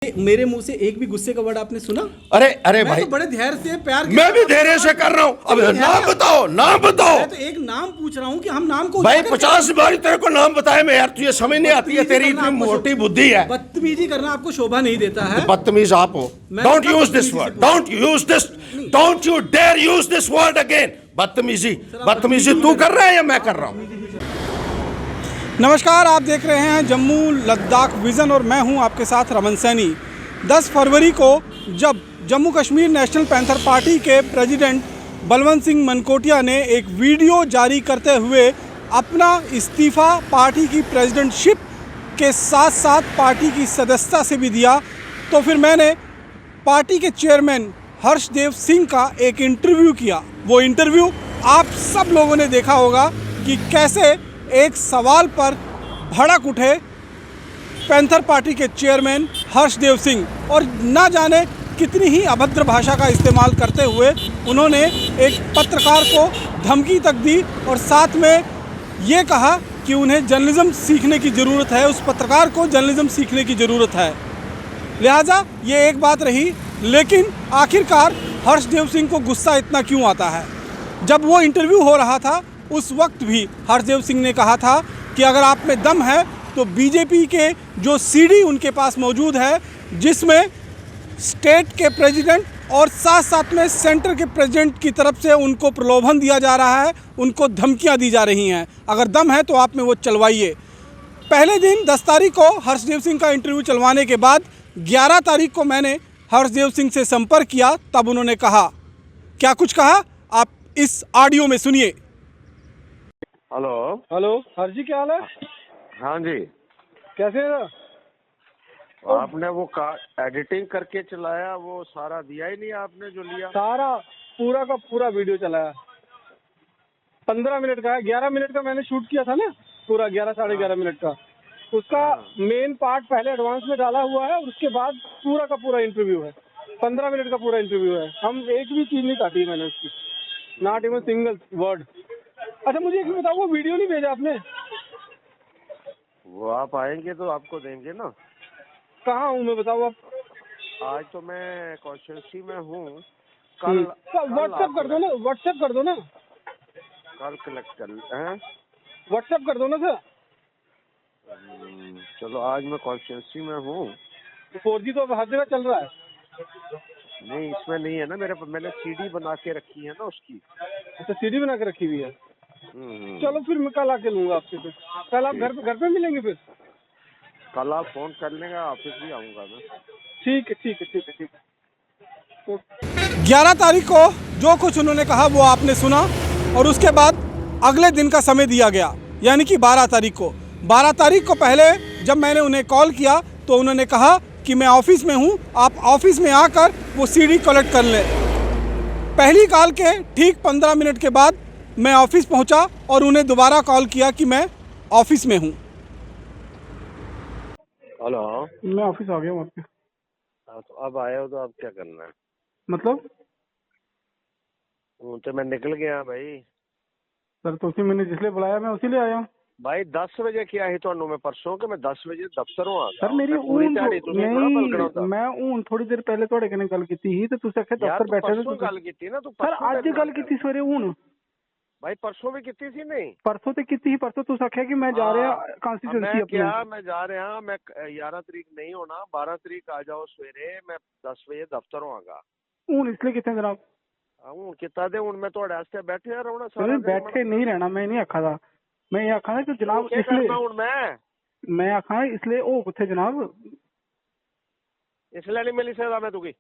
मेरे मुंह से एक भी गुस्से का वर्ड आपने सुना? अरे अरे मैं भाई, तो बड़े धैर्य से प्यार के मैं साथ भी धैर्य से कर रहा हूँ। अब नाम बताओ, नाम बताओ मैं तो एक नाम पूछ रहा हूँ कि हम नाम को भाई। उजागर 50 बार तेरे को नाम बताया मैं यार, तुझे समझ नहीं आती है, बदतमीजी तेरी करना इतनी आपको मोटी बुद्धि है। बदतमीजी करना आपको शोभा नहीं देता है। बदतमीज आप हो। मैं डोंट तो यूज दिस बदतमीजी से वर्ड, पूछा। Don't use this, don't you dare use this word again. बदतमीजी, बदतमीजी तू कर रहा है या मैं कर रहा हूँ? नमस्कार, आप देख रहे हैं जम्मू लद्दाख विज़न और मैं हूं आपके साथ रमन सैनी। 10 फरवरी को जब Jammu Kashmir national panther party के प्रेसिडेंट बलवंत सिंह मनकोटिया ने एक वीडियो जारी करते हुए अपना इस्तीफ़ा पार्टी की प्रेसिडेंटशिप के साथ साथ पार्टी की सदस्यता से भी दिया, तो फिर मैंने पार्टी के चेयरमैन हर्षदेव सिंह का एक इंटरव्यू किया। वो इंटरव्यू आप सब लोगों ने देखा होगा कि कैसे एक सवाल पर भड़क उठे पैंथर पार्टी के चेयरमैन हर्षदेव सिंह और ना जाने कितनी ही अभद्र भाषा का इस्तेमाल करते हुए उन्होंने एक पत्रकार को धमकी तक दी और साथ में ये कहा कि उन्हें जर्नलिज्म सीखने की ज़रूरत है, उस पत्रकार को जर्नलिज्म सीखने की ज़रूरत है। लिहाजा ये एक बात रही, लेकिन आखिरकार हर्षदेव सिंह को गुस्सा इतना क्यों आता है? जब वो इंटरव्यू हो रहा था उस वक्त भी हर्षदेव सिंह ने कहा था कि अगर आप में दम है तो बीजेपी के जो सीडी उनके पास मौजूद है, जिसमें स्टेट के प्रेसिडेंट और साथ साथ में सेंटर के प्रेसिडेंट की तरफ से उनको प्रलोभन दिया जा रहा है, उनको धमकियां दी जा रही हैं, अगर दम है तो आप में वो चलवाइए। पहले दिन 10 तारीख को हर्षदेव सिंह का इंटरव्यू चलवाने के बाद 11 तारीख को मैंने हर्षदेव सिंह से संपर्क किया, तब उन्होंने कहा, क्या कुछ कहा आप इस ऑडियो में सुनिए। हेलो हेलो हर्ष जी, क्या हाल है? हाँ जी, कैसे हैं? आपने वो एडिटिंग करके चलाया, वो सारा दिया ही नहीं आपने जो लिया। सारा पूरा का पूरा वीडियो चला है, 15 मिनट का है। 11 मिनट का मैंने शूट किया था ना, पूरा 11 साढ़े 11 मिनट का। उसका मेन पार्ट पहले एडवांस में डाला हुआ है और उसके बाद पूरा का पूरा इंटरव्यू है। 15 मिनट का पूरा इंटरव्यू है। हम एक भी चीज नहीं काटी मैंने उसकी, नॉट इवन सिंगल वर्ड। अच्छा मुझे एक बताओ, वो वीडियो नहीं भेजा आपने? वो आप आएंगे तो आपको देंगे ना। कहाँ हूँ मैं, बताओ आप? आज तो मैं कॉन्स्टिट्यूंसी में हूँ। कल व्हाट्सएप कर दो ना, व्हाट्सएप कर दो ना, कल कलेक्ट कर हैं। व्हाट्सएप कर दो ना सर। चलो आज मैं कॉन्स्टिट्यूंसी में हूँ। 4G तो हर जगह चल रहा है। नहीं, इसमें नहीं है ना मेरे पास, मैंने सीडी बना के रखी है ना उसकी। अच्छा, सीडी बना के रखी हुई है। चलो फिर मैं कल आके लूंगा आपसे। फिर कल आप घर पे मिलेंगे? फिर कल आप फोन कर लेंगे, ऑफिस भी आऊंगा मैं। ठीक है ठीक है ठीक है ठीक है। 11 तारीख को जो कुछ उन्होंने कहा वो आपने सुना और उसके बाद अगले दिन का समय दिया गया, यानी कि 12 तारीख को। 12 तारीख को पहले जब मैंने उन्हें कॉल किया तो उन्होंने कहा कि मैं ऑफिस में हूँ, आप ऑफिस में आकर वो सीडी कलेक्ट कर लें। पहली कॉल के ठीक 15 मिनट के बाद मैं ऑफिस पहुँचा और उन्हें दोबारा कॉल किया कि मैं ऑफिस में हूँ। हेलो, मैं ऑफिस आ गया हूँ आपके। तो अब आए हो तो अब क्या करना है? मतलब तो मैं निकल गया भाई। सर तो उसी मैंने जिसलिए बुलाया मैं उसी लिए आया हूँ। भाई 10 वजे किया ही तो मैं परसों के मैं 10 वजे दफ्तरों आ सर मेरी पूरी ध्याड़ी तुझे थोड़ा पलकड़ा था। मैं हूँ थोड़ी देर पहले थोड़े कने गल की थी तो तुझे आखे यार दफ्तर बैठे परसों थे। गल की ना तू? सर आज गल की सवेरे हूँ भाई परसों भी की थी नहीं? परसों तो की परसों तुझे आखे कि मैं जा रहा कॉन्स्टिट्यूंसी अपने। मैं जा रहा, मैं 11 तारीख नहीं होना, 12 तारीख आ जाओ सवेरे, मैं 10 बजे दफ्तरों आगा। हूँ इसलिए कितने जनाब हूँ किता दे हूँ मैं थोड़े वास्ते बैठे रहोना सारा दिन। बैठे नहीं रहना, मैं नहीं आखा था। मैं ये आखा था कि जनाब इसलिए मैं आखा इसलिए ओ कुत्थे जनाब इसलिए नहीं मिली सकता मैं तुकी,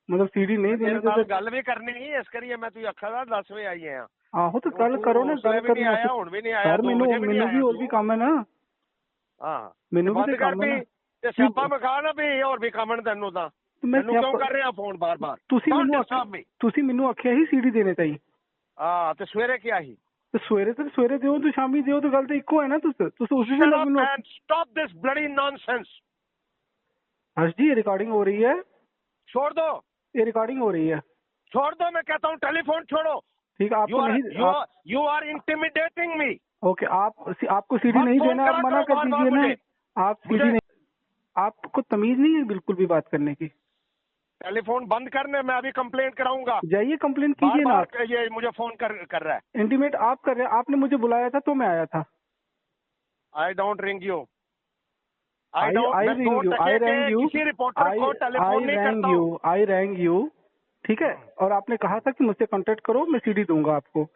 मतलब सीडी नहीं देनी गल भी करनी ही इस करिए मैं तुझे आखा था 10 बजे आई है। आहो तो गल करो ना, गल भी नहीं आया, हुण भी नहीं आया, सर मैनू भी और भी काम है ना। हाँ मैनू भी काम है ना। स्यापा मखा ना भी और भी काम तेनू ता ਮੈਨੂੰ ਕਿਉਂ ਕਰ ਰਿਹਾ ਫੋਨ ਬਾਰ-ਬਾਰ? ਤੁਸੀਂ ਮੈਨੂੰ ਆਖਿਆ ਹੀ ਸੀਡੀ ਦੇਣੇ ਤਾਈ। ਹਾਂ ਤੇ ਸਵੇਰੇ ਕੀ ਆਹੀ? ਤੇ ਸਵੇਰੇ ਦਿਓ ਤੇ ਸ਼ਾਮੀ ਦਿਓ ਤੇ ਗੱਲ ਤੇ ਇੱਕੋ ਹੈ ਨਾ। ਤੁਸੀਂ ਉਸੇ ਦਿਨ ਮੈਨੂੰ स्टॉप दिस ब्लडी नॉनसेंस। हर्ष जी ये रिकॉर्डिंग हो रही है, छोड़ दो। ये रिकॉर्डिंग हो रही है, छोड़ दो, मैं कहता हूँ टेलीफोन छोड़ो। ठीक है आपको नहीं, you are intimidating me. Okay आपको सीडी नहीं देना, आप मना कर दीजिए ना। आपको तमीज नहीं है बिल्कुल भी बात करने की? टेलीफोन बंद करने, मैं अभी कंप्लेंट कराऊंगा। जाइए कंप्लेंट कीजिए ना। बार-बार ये मुझे फोन कर रहा है। इंटीमेट आप कर रहे हैं, आपने मुझे बुलाया था तो मैं आया था। I don't ring you. I rang you, किसी रिपोर्टर को टेलीफोन नहीं करता हूँ। I rang you, ठीक है। और आपने कहा था कि मुझसे कांटेक्ट करो, मैं सीडी दूंगा आपको।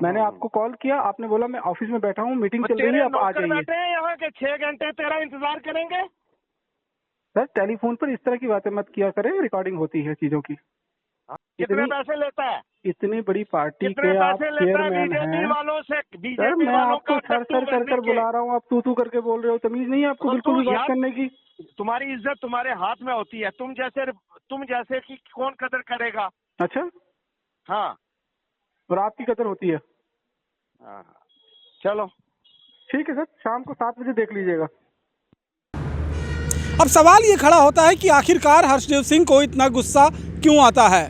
मैंने आपको कॉल किया, आपने बोला मैं ऑफिस में बैठा हूँ, मीटिंग चल रही है, आप आ जाइए। बैठे हैं यहाँ के 6 घंटे तेरा इंतजार करेंगे। सर टेलीफोन पर इस तरह की बातें मत किया करें, रिकॉर्डिंग होती है चीजों की। कितने पैसे लेता है? इतनी बड़ी पार्टी कितने के आप पैसे लेता है चेयरमैन बीजेपी हैं। वालों से? सर बीजेपी मैं वालों आपको का सर कर बुला रहा हूँ, आप तू करके बोल रहे हो। तमीज नहीं है आपको तो बिल्कुल भी बात यार, करने की? तुम्हारी इज्जत तुम्हारे हाथ में होती है। तुम जैसे कि कौन कदर करेगा? अच्छा, हाँ। और आपकी कदर होती है? हाँ। चलो ठीक है सर, शाम को 7 बजे देख लीजिएगा। अब सवाल ये खड़ा होता है कि आखिरकार हर्षदेव सिंह को इतना गुस्सा क्यों आता है,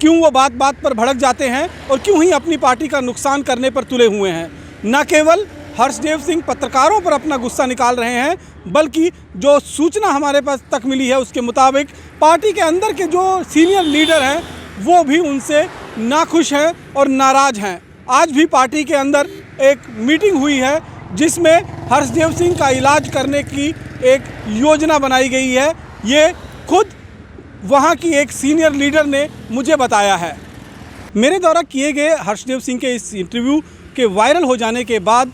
क्यों वो बात बात पर भड़क जाते हैं और क्यों ही अपनी पार्टी का नुकसान करने पर तुले हुए हैं। न केवल हर्षदेव सिंह पत्रकारों पर अपना गुस्सा निकाल रहे हैं, बल्कि जो सूचना हमारे पास तक मिली है उसके मुताबिक पार्टी के अंदर के जो सीनियर लीडर हैं वो भी उनसे नाखुश हैं और नाराज हैं। आज भी पार्टी के अंदर एक मीटिंग हुई है जिसमें हर्षदेव सिंह का इलाज करने की एक योजना बनाई गई है। ये खुद वहाँ की एक सीनियर लीडर ने मुझे बताया है। मेरे द्वारा किए गए हर्षदेव सिंह के इस इंटरव्यू के वायरल हो जाने के बाद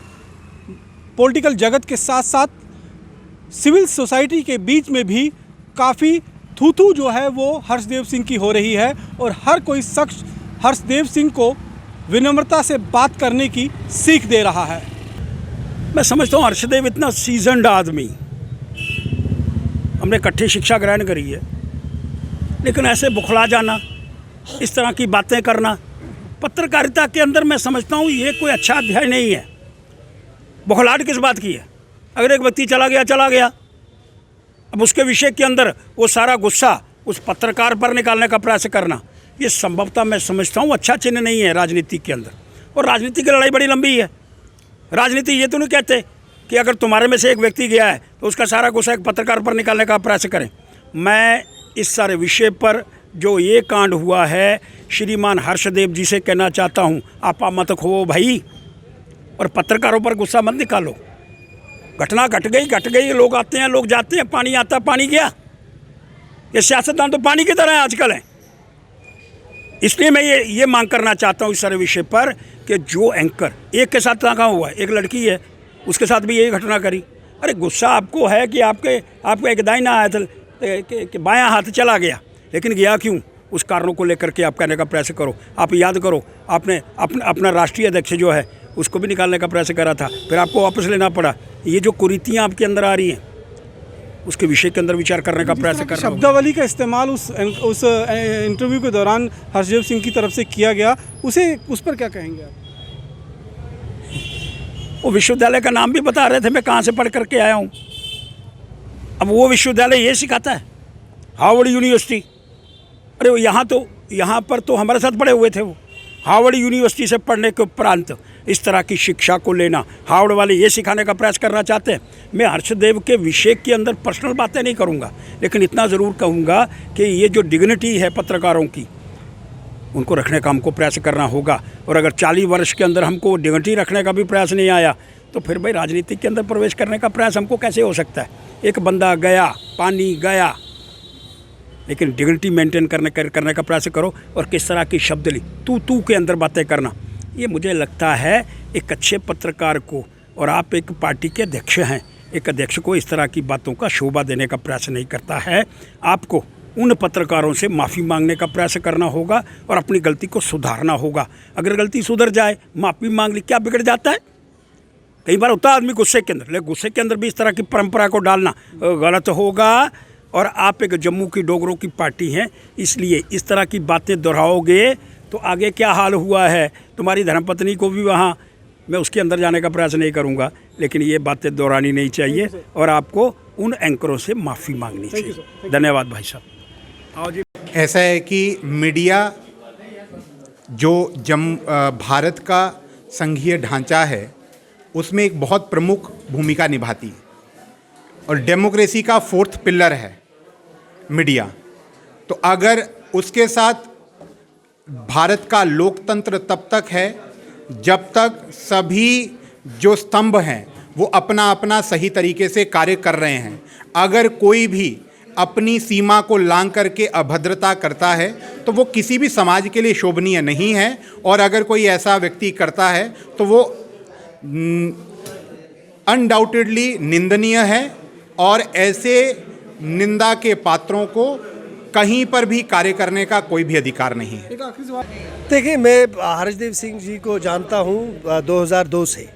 पॉलिटिकल जगत के साथ साथ सिविल सोसाइटी के बीच में भी काफ़ी थू जो है वो हर्षदेव सिंह की हो रही है और हर कोई शख्स हर्षदेव सिंह को विनम्रता से बात करने की सीख दे रहा है। मैं समझता हूँ हर्षदेव इतना सीजन्ड आदमी, हमने इकट्ठी शिक्षा ग्रहण करी है, लेकिन ऐसे बुखला जाना, इस तरह की बातें करना पत्रकारिता के अंदर मैं समझता हूँ ये कोई अच्छा अध्याय नहीं है। बुखलाहट किस बात की है? अगर एक व्यक्ति चला गया, अब उसके विषय के अंदर वो सारा गुस्सा उस पत्रकार पर निकालने का प्रयास करना, ये संभवतः मैं समझता हूँ अच्छा चिन्ह नहीं है राजनीति के अंदर। और राजनीति की लड़ाई बड़ी लंबी है। राजनीति ये तो नहीं कहते कि अगर तुम्हारे में से एक व्यक्ति गया है तो उसका सारा गुस्सा एक पत्रकार पर निकालने का प्रयास करें। मैं इस सारे विषय पर जो ये कांड हुआ है, श्रीमान हर्षदेव जी से कहना चाहता हूँ, आपा मत खो भाई, और पत्रकारों पर गुस्सा मत निकालो। घटना घट गई, लोग आते हैं, लोग जाते हैं, पानी आता पानी गया। ये सियासतदान तो पानी की तरह आजकल हैं। इसलिए मैं ये मांग करना चाहता हूँ इस सारे विषय पर कि जो एंकर एक के साथ कहाँ हुआ है, एक लड़की है उसके साथ भी यही घटना करी। अरे गुस्सा आपको है कि आपका एक दाहिना हाथ कि बायां हाथ चला गया, लेकिन गया क्यों, उस कारणों को लेकर के आप कहने का प्रयास करो। आप याद करो, आपने अपना राष्ट्रीय अध्यक्ष जो है उसको भी निकालने का प्रयास करा था, फिर आपको वापस लेना पड़ा। ये जो कुरीतियाँ आपके अंदर आ रही हैं उसके विषय के अंदर विचार करने का प्रयास कर रहा हूं। शब्दावली का इस्तेमाल उस इंटरव्यू के दौरान हर्षदेव सिंह की तरफ से किया गया, उस पर क्या कहेंगे आप? वो विश्वविद्यालय का नाम भी बता रहे थे, मैं कहाँ से पढ़ करके आया हूँ। अब वो विश्वविद्यालय ये सिखाता है, हार्वर्ड यूनिवर्सिटी। अरे वो यहाँ पर तो हमारे साथ पढ़े हुए थे। वो हार्वर्ड यूनिवर्सिटी से पढ़ने के उपरांत इस तरह की शिक्षा को लेना, हार्वर्ड वाले ये सिखाने का प्रयास करना चाहते हैं। मैं हर्षदेव के विषय के अंदर पर्सनल बातें नहीं करूँगा, लेकिन इतना ज़रूर कहूँगा कि ये जो डिग्निटी है पत्रकारों की, उनको रखने का हमको प्रयास करना होगा। और अगर 40 वर्ष के अंदर हमको डिग्निटी रखने का भी प्रयास नहीं आया तो फिर भाई राजनीति के अंदर प्रवेश करने का प्रयास हमको कैसे हो सकता है? एक बंदा गया, पानी गया, लेकिन डिग्निटी मेंटेन करने का प्रयास करो। और किस तरह की शब्द ली तू के अंदर बातें करना, ये मुझे लगता है एक अच्छे पत्रकार को, और आप एक पार्टी के अध्यक्ष हैं, एक अध्यक्ष को इस तरह की बातों का शोभा देने का प्रयास नहीं करता है। आपको उन पत्रकारों से माफ़ी मांगने का प्रयास करना होगा और अपनी गलती को सुधारना होगा। अगर गलती सुधर जाए, माफ़ी मांग ली, क्या बिगड़ जाता है? कई बार होता है आदमी गुस्से के अंदर, लेकिन गुस्से के अंदर भी इस तरह की परंपरा को डालना गलत होगा। और आप एक जम्मू की डोगरों की पार्टी हैं, इसलिए इस तरह की बातें दोहराओगे तो आगे क्या हाल हुआ है। तुम्हारी धर्मपत्नी को भी वहाँ, मैं उसके अंदर जाने का प्रयास नहीं करूँगा, लेकिन ये बातें दोहरानी नहीं चाहिए और आपको उन एंकरों से माफ़ी मांगनी चाहिए। धन्यवाद भाई साहब। आओ जी। ऐसा है कि मीडिया जो भारत का संघीय ढांचा है उसमें एक बहुत प्रमुख भूमिका निभाती है। और डेमोक्रेसी का फोर्थ पिलर है मीडिया। तो अगर उसके साथ भारत का लोकतंत्र तब तक है जब तक सभी जो स्तंभ हैं वो अपना अपना सही तरीके से कार्य कर रहे हैं। अगर कोई भी अपनी सीमा को लांघ करके अभद्रता करता है तो वो किसी भी समाज के लिए शोभनीय नहीं है, और अगर कोई ऐसा व्यक्ति करता है तो वो अनडाउटेडली निंदनीय है, और ऐसे निंदा के पात्रों को कहीं पर भी कार्य करने का कोई भी अधिकार नहीं है। एक आखिरी सवाल, देखिए, मैं हर्षदेव सिंह जी को जानता हूँ 2002 से।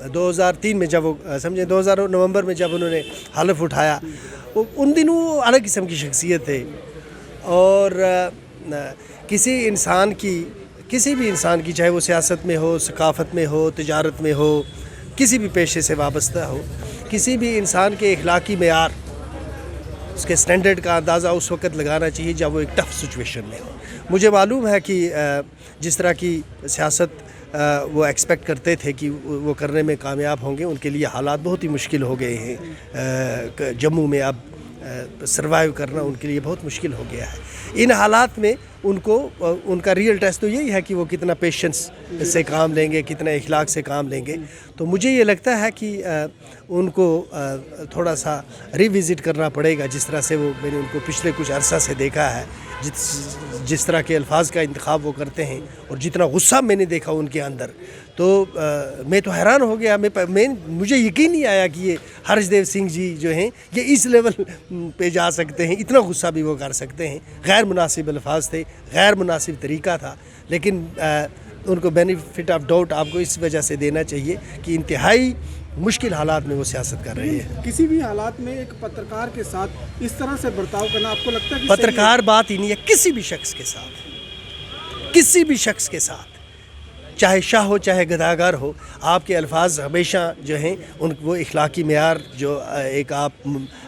2003 में जब वो समझे 2000 नवंबर में जब उन्होंने हलफ उठाया, उन दिनों वो अलग किस्म की शख्सियत थे, और किसी भी इंसान की चाहे वो सियासत में हो, सकाफ़त में हो, तिजारत में हो, किसी भी पेशे से वाबस्ता हो, किसी भी इंसान के इखलाकी मेयार, उसके स्टैंडर्ड का अंदाज़ा उस वक्त लगाना चाहिए जब वो एक टफ़ सिचुएशन में हो। मुझे मालूम है कि जिस तरह की सियासत वो एक्सपेक्ट करते थे कि वो करने में कामयाब होंगे, उनके लिए हालात बहुत ही मुश्किल हो गए हैं। जम्मू में अब सर्वाइव करना उनके लिए बहुत मुश्किल हो गया है। इन हालात में उनका रियल टेस्ट तो यही है कि वो कितना पेशेंस से काम लेंगे, कितना इखलाक से काम लेंगे। तो मुझे ये लगता है कि उनको थोड़ा सा रिविज़िट करना पड़ेगा, जिस तरह से मैंने उनको पिछले कुछ अरसा से देखा है, जिस तरह के अल्फाज का इंतखाब वो करते हैं, और जितना गुस्सा मैंने देखा उनके अंदर, तो मैं तो हैरान हो गया। मुझे यकीन नहीं आया कि ये हर्षदेव सिंह जी जो हैं ये इस लेवल पे जा सकते हैं, इतना गुस्सा भी वो कर सकते हैं। गैर मुनासिब अल्फाज थे, गैर मुनासिब तरीका था, लेकिन उनको बेनिफिट ऑफ डाउट आपको इस वजह से देना चाहिए कि इंतहाई मुश्किल हालात में वो सियासत कर रहे हैं। किसी भी हालात में एक पत्रकार के साथ इस तरह से बर्ताव करना आपको लगता है कि पत्रकार बात ही नहीं है, किसी भी शख्स के साथ, चाहे शाह हो चाहे गदागार हो, आपके अल्फाज हमेशा जो हैं वो इखलाकी मेयार जो एक आप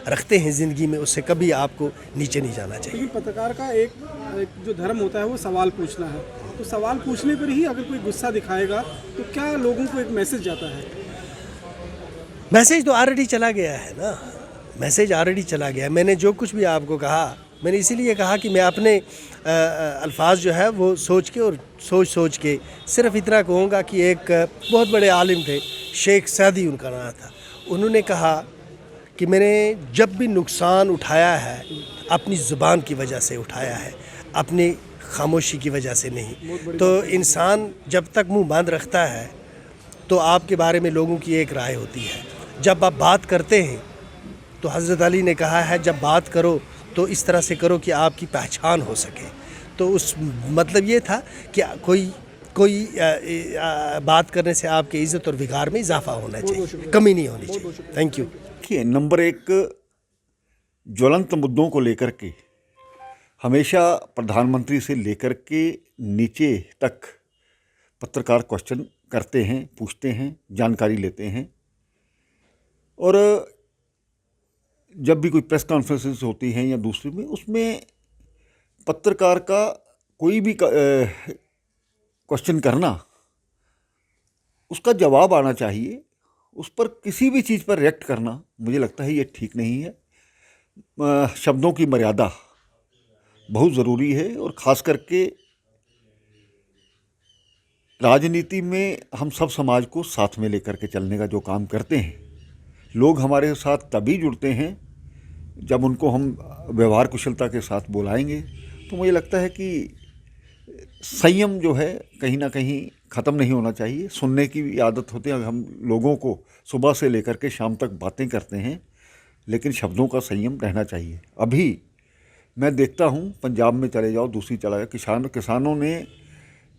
रखते हैं ज़िंदगी में, उससे कभी आपको नीचे नहीं जाना चाहिए। लेकिन पत्रकार का एक जो धर्म होता है वो सवाल पूछना है, तो सवाल पूछने पर ही अगर कोई गुस्सा दिखाएगा तो क्या लोगों को एक मैसेज जाता है? मैसेज तो ऑलरेडी चला गया है ना, मैसेज ऑलरेडी चला गया है। मैंने जो कुछ भी आपको कहा, मैंने इसीलिए कहा कि मैं अपने अल्फाज जो है वो सोच के सिर्फ इतना कहूँगा कि एक बहुत बड़े आलिम थे, शेख सादी उनका नाम था। उन्होंने कहा कि मैंने जब भी नुकसान उठाया है अपनी ज़ुबान की वजह से उठाया है, अपनी खामोशी की वजह से नहीं। तो इंसान जब तक मुंह बंद रखता है तो आपके बारे में लोगों की एक राय होती है। जब आप बात करते हैं तो हज़रत अली ने कहा है जब बात करो तो इस तरह से करो कि आपकी पहचान हो सके। तो उस मतलब ये था कि कोई बात करने से आपके इज़्ज़त और विकार में इजाफा होना चाहिए, कमी नहीं होनी चाहिए। Thank you. देखिए, नंबर एक, ज्वलंत मुद्दों को लेकर के हमेशा प्रधानमंत्री से लेकर के नीचे तक पत्रकार क्वेश्चन करते हैं, पूछते हैं, जानकारी लेते हैं, और जब भी कोई प्रेस कॉन्फ्रेंसेस होती हैं या दूसरी में, उसमें पत्रकार का कोई भी क्वेश्चन करना, उसका जवाब आना चाहिए, उस पर किसी भी चीज़ पर रिएक्ट करना मुझे लगता है ये ठीक नहीं है। शब्दों की मर्यादा बहुत ज़रूरी है, और ख़ास करके राजनीति में हम सब समाज को साथ में लेकर के चलने का जो काम करते हैं, लोग हमारे साथ तभी जुड़ते हैं जब उनको हम व्यवहार कुशलता के साथ बुलाएंगे। तो मुझे लगता है कि संयम जो है कहीं ना कहीं ख़त्म नहीं होना चाहिए। सुनने की भी आदत होती है, हम लोगों को सुबह से लेकर के शाम तक बातें करते हैं, लेकिन शब्दों का संयम रहना चाहिए। अभी मैं देखता हूँ, पंजाब में चले जाओ, दूसरी चला जाओ, किसानों ने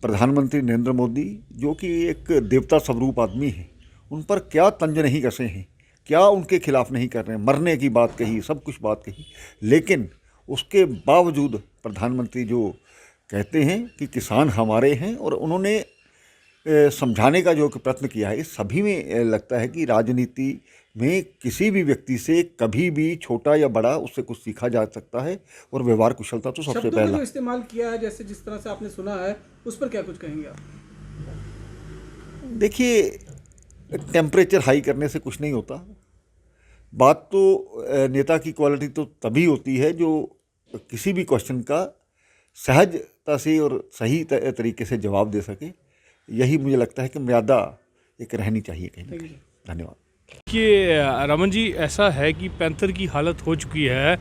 प्रधानमंत्री नरेंद्र मोदी, जो कि एक देवता स्वरूप आदमी है, उन पर क्या तंज नहीं कसे हैं, क्या उनके खिलाफ नहीं कर रहे हैं। मरने की बात कही, सब कुछ बात कही, लेकिन उसके बावजूद प्रधानमंत्री जो कहते हैं कि किसान हमारे हैं, और उन्होंने समझाने का जो प्रयत्न किया है, सभी में लगता है कि राजनीति में किसी भी व्यक्ति से कभी भी छोटा या बड़ा उससे कुछ सीखा जा सकता है, और व्यवहार कुशलता तो सबसे पहला। जो इस्तेमाल किया है, जैसे जिस तरह से आपने सुना है, उस पर क्या कुछ कहेंगे आप? देखिए, टेम्परेचर हाई करने से कुछ नहीं होता। बात तो नेता की क्वालिटी तो तभी होती है जो किसी भी क्वेश्चन का सहजता से और सही तरीके से जवाब दे सके। यही मुझे लगता है कि मर्यादा एक रहनी चाहिए कहीं ना कहीं। धन्यवाद। कि रमन जी, ऐसा है कि पैंथर की हालत हो चुकी है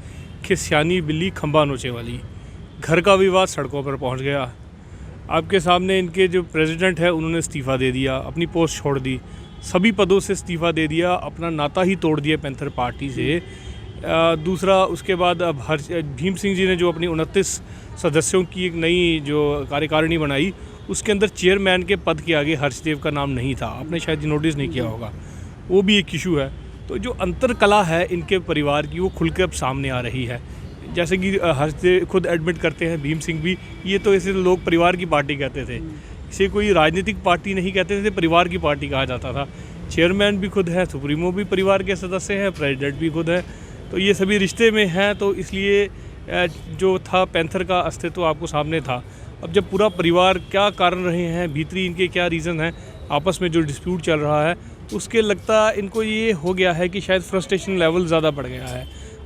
कि सियानी बिल्ली खंबा नोचे वाली। घर का विवाद सड़कों पर पहुंच गया। आपके सामने इनके जो प्रेसिडेंट है उन्होंने इस्तीफ़ा दे दिया, अपनी पोस्ट छोड़ दी, सभी पदों से इस्तीफ़ा दे दिया, अपना नाता ही तोड़ दिया पैंथर पार्टी से। दूसरा, उसके बाद अब भीम सिंह जी ने जो अपनी 29 सदस्यों की एक नई जो कार्यकारिणी बनाई, उसके अंदर चेयरमैन के पद के आगे हर्षदेव का नाम नहीं था। आपने शायद नोटिस नहीं किया होगा, वो भी एक इशू है। तो जो अंतर कला है इनके परिवार की, वो खुलकर अब सामने आ रही है। जैसे कि हर्षदेव खुद एडमिट करते हैं, भीम सिंह भी, ये तो ऐसे लोग परिवार की पार्टी कहते थे, इसे कोई राजनीतिक पार्टी नहीं कहते थे, परिवार की पार्टी कहा जाता था। चेयरमैन भी खुद है, सुप्रीमो भी परिवार के सदस्य हैं, प्रेसिडेंट भी खुद है, तो ये सभी रिश्ते में हैं। तो इसलिए जो था पैंथर का अस्तित्व आपको सामने था। अब जब पूरा परिवार, क्या कारण रहे हैं, भीतरी इनके क्या रीज़न हैं, आपस में जो डिस्प्यूट चल रहा है, उसके लगता इनको ये हो गया है कि शायद फ्रस्ट्रेशन लेवल ज़्यादा बढ़ गया है।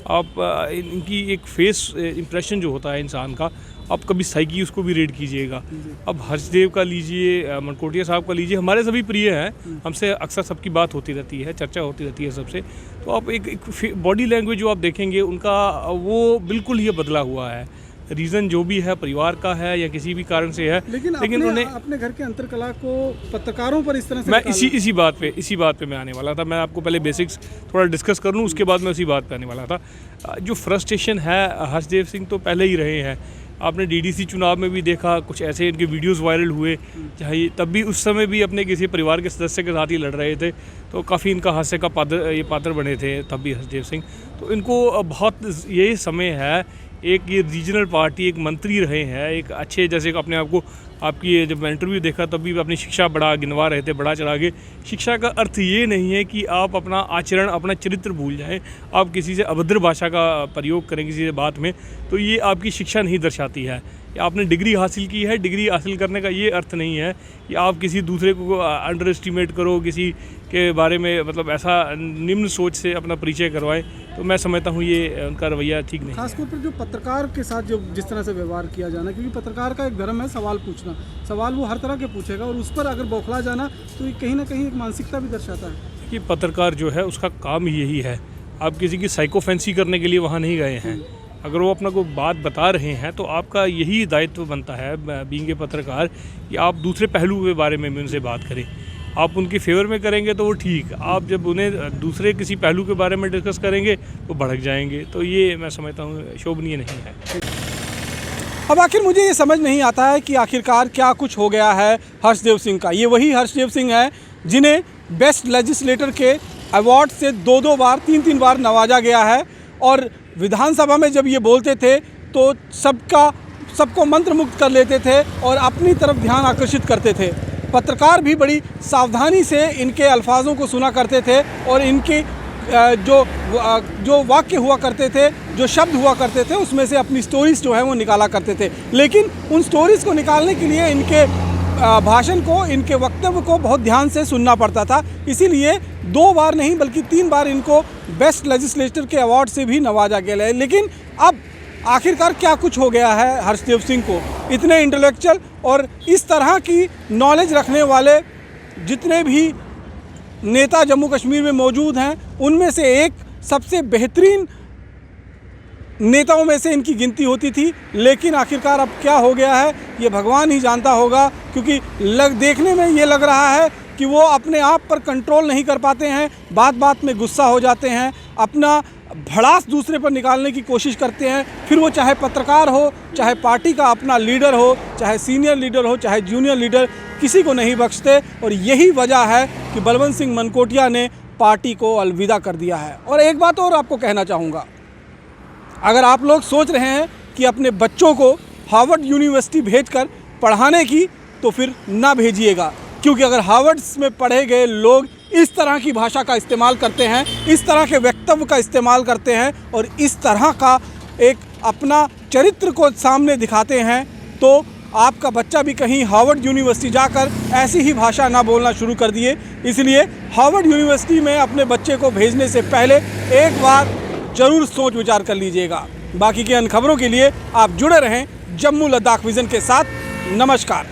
आप इनकी एक फेस इंप्रेशन जो होता है इंसान का, आप कभी साइकी उसको भी रीड कीजिएगा। अब हर्षदेव का लीजिए, मनकोटिया साहब का लीजिए, हमारे सभी प्रिय हैं, हमसे अक्सर सबकी बात होती रहती है, चर्चा होती रहती है सबसे। तो आप एक बॉडी लैंग्वेज जो आप देखेंगे उनका, वो बिल्कुल ही बदला हुआ है। रीज़न जो भी है परिवार का है या किसी भी कारण से है, लेकिन उन्होंने अपने घर के अंतरकला को पत्रकारों पर इस तरह से मैं इसी बात पे मैं आने वाला था। मैं आपको पहले बेसिक्स थोड़ा डिस्कस कर लूँ, उसके बाद मैं उसी बात पे आने वाला था। जो फ्रस्ट्रेशन है, हर्षदेव सिंह तो पहले ही रहे हैं। आपने डीडीसी चुनाव में भी देखा, कुछ ऐसे इनके वीडियोस वायरल हुए, चाहे तब भी उस समय भी अपने किसी परिवार के सदस्य के साथ ही लड़ रहे थे, तो काफ़ी इनका हास्य का पात्र बने थे तब भी हर्षदेव सिंह। तो इनको बहुत यही समय है, एक ये रीजनल पार्टी, एक मंत्री रहे हैं, एक अच्छे, जैसे अपने आप को, आपकी जब मैं इंटरव्यू देखा तब भी अपनी शिक्षा बड़ा गिनवा रहे थे, बड़ा चढ़ा के। शिक्षा का अर्थ ये नहीं है कि आप अपना आचरण, अपना चरित्र भूल जाएं, आप किसी से अभद्र भाषा का प्रयोग करें किसी से बात में, तो ये आपकी शिक्षा नहीं दर्शाती है। आपने डिग्री हासिल की है, डिग्री हासिल करने का ये अर्थ नहीं है कि आप किसी दूसरे को अंडर एस्टिमेट करो, किसी के बारे में मतलब ऐसा निम्न सोच से अपना परिचय करवाएं। तो मैं समझता हूँ ये उनका रवैया ठीक नहीं है। खासतौर पर जो पत्रकार के साथ जो जिस तरह से व्यवहार किया जाना, क्योंकि पत्रकार का एक धर्म है सवाल पूछना, सवाल वो हर तरह के पूछेगा, और उस पर अगर बौखला जाना तो ये कहीं ना कहीं एक मानसिकता भी दर्शाता है कि पत्रकार जो है उसका काम यही है। आप किसी की साइकोफेंसी करने के लिए वहाँ नहीं गए हैं। अगर वो अपना कोई बात बता रहे हैं तो आपका यही दायित्व बनता है बीइंग ए पत्रकार कि आप दूसरे पहलू के बारे में उनसे बात करें। आप उनके फेवर में करेंगे तो वो ठीक, आप जब उन्हें दूसरे किसी पहलू के बारे में डिस्कस करेंगे तो भड़क जाएंगे। तो ये मैं समझता हूँ शोभनीय नहीं है। अब आखिर मुझे ये समझ नहीं आता है कि आखिरकार क्या कुछ हो गया है हर्षदेव सिंह का। ये वही हर्षदेव सिंह है जिन्हें बेस्ट लेजिस्लेटर के अवार्ड से 2-2 बार, 3-3 बार नवाजा गया है, और विधानसभा में जब ये बोलते थे तो सबको मंत्रमुग्ध कर लेते थे और अपनी तरफ ध्यान आकर्षित करते थे। पत्रकार भी बड़ी सावधानी से इनके अल्फाजों को सुना करते थे और इनके जो वाक्य हुआ करते थे, जो शब्द हुआ करते थे, उसमें से अपनी स्टोरीज जो है वो निकाला करते थे। लेकिन उन स्टोरीज को निकालने के लिए इनके भाषण को, इनके वक्तव्य को बहुत ध्यान से सुनना पड़ता था। इसीलिए 2 बार नहीं बल्कि 3 बार इनको बेस्ट लेजिस्लेटर के अवार्ड से भी नवाजा गया है। लेकिन अब आखिरकार क्या कुछ हो गया है हर्षदेव सिंह को? इतने इंटेलेक्चुअल और इस तरह की नॉलेज रखने वाले जितने भी नेता जम्मू कश्मीर में मौजूद हैं, उनमें से एक सबसे बेहतरीन नेताओं में से इनकी गिनती होती थी। लेकिन आखिरकार अब क्या हो गया है ये भगवान ही जानता होगा, क्योंकि देखने में ये लग रहा है कि वो अपने आप पर कंट्रोल नहीं कर पाते हैं, बात बात में गुस्सा हो जाते हैं, अपना भड़ास दूसरे पर निकालने की कोशिश करते हैं। फिर वो चाहे पत्रकार हो, चाहे पार्टी का अपना लीडर हो, चाहे सीनियर लीडर हो, चाहे जूनियर लीडर, किसी को नहीं बख्शते। और यही वजह है कि बलवंत सिंह मनकोटिया ने पार्टी को अलविदा कर दिया है। और एक बात और आपको कहना चाहूँगा, अगर आप लोग सोच रहे हैं कि अपने बच्चों को हार्वर्ड यूनिवर्सिटी भेजकर पढ़ाने की, तो फिर ना भेजिएगा, क्योंकि अगर हार्वर्ड्स में पढ़े गए लोग इस तरह की भाषा का इस्तेमाल करते हैं, इस तरह के वक्तव्य का इस्तेमाल करते हैं और इस तरह का एक अपना चरित्र को सामने दिखाते हैं, तो आपका बच्चा भी कहीं हार्वर्ड यूनिवर्सिटी जाकर ऐसी ही भाषा ना बोलना शुरू कर दिए। इसलिए हार्वर्ड यूनिवर्सिटी में अपने बच्चे को भेजने से पहले एक बार ज़रूर सोच विचार कर लीजिएगा। बाकी की अन्य खबरों के लिए आप जुड़े रहें जम्मू लद्दाख विज़न के साथ। नमस्कार।